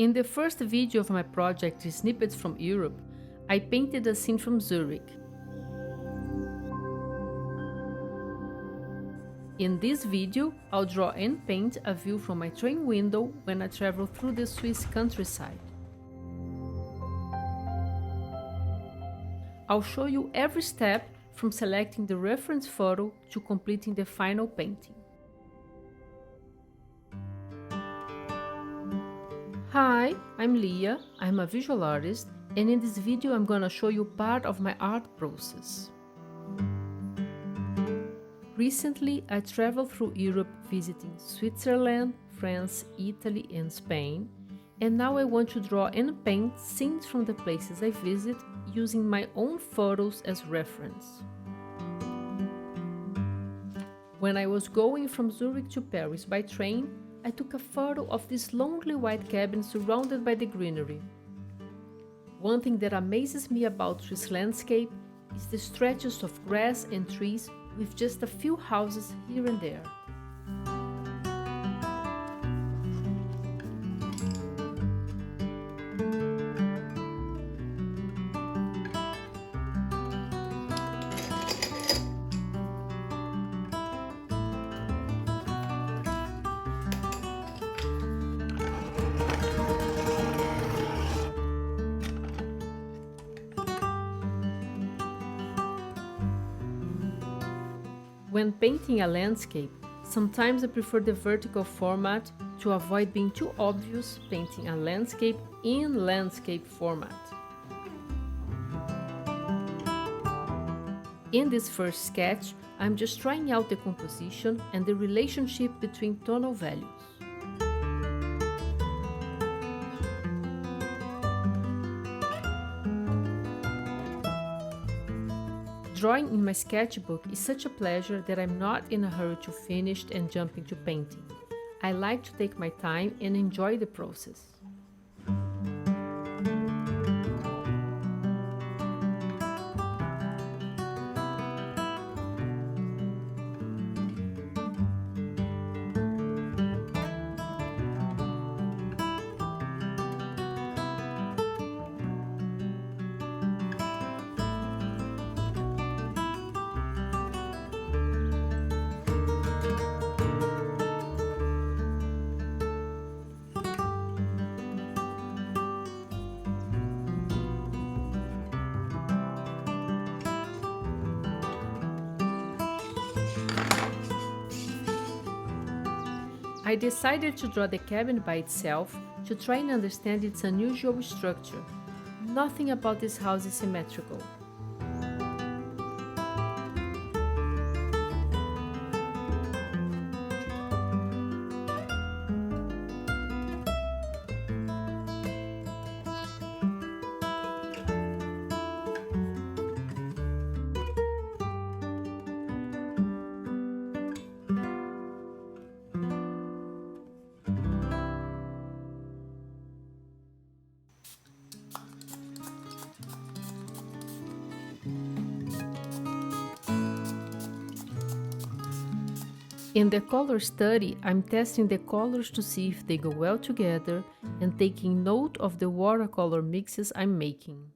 In the first video of my project Snippets from Europe, I painted a scene from Zurich. In this video, I'll draw and paint a view from my train window when I travel through the Swiss countryside. I'll show you every step from selecting the reference photo to completing the final painting. Hi, I'm Leah, I'm a visual artist, and in this video I'm gonna show you part of my art process. Recently, I traveled through Europe visiting Switzerland, France, Italy, and Spain, and now I want to draw and paint scenes from the places I visit using my own photos as reference. When I was going from Zurich to Paris by train, I took a photo of this lonely white cabin surrounded by the greenery. One thing that amazes me about Swiss landscape is the stretches of grass and trees with just a few houses here and there. When painting a landscape, sometimes I prefer the vertical format to avoid being too obvious painting a landscape in landscape format. In this first sketch, I'm just trying out the composition and the relationship between tonal values. Drawing in my sketchbook is such a pleasure that I'm not in a hurry to finish and jump into painting. I like to take my time and enjoy the process. I decided to draw the cabin by itself to try and understand its unusual structure. Nothing about this house is symmetrical. In the color study, I'm testing the colors to see if they go well together and taking note of the watercolor mixes I'm making.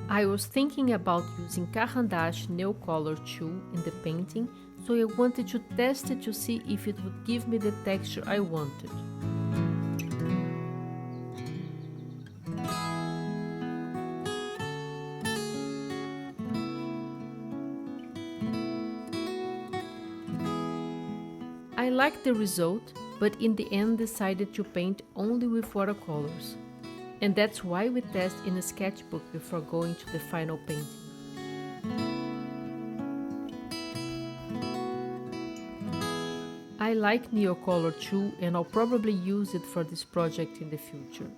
I was thinking about using Caldas nail color tool in the painting, so I wanted to test it to see if it would give me the texture I wanted. I liked the result, but in the end decided to paint only with watercolors. And that's why we test in a sketchbook before going to the final painting. I like Neocolor too, and I'll probably use it for this project in the future.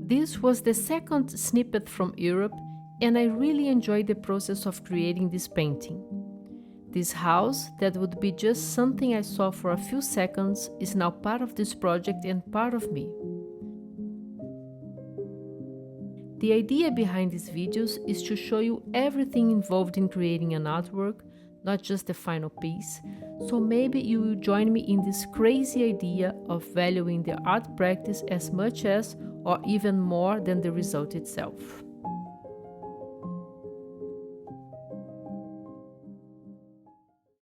This was the second snippet from Europe, and I really enjoyed the process of creating this painting. This house, that would be just something I saw for a few seconds, is now part of this project and part of me. The idea behind these videos is to show you everything involved in creating an artwork, not just the final piece, so maybe you will join me in this crazy idea of valuing the art practice as much as or even more than the result itself.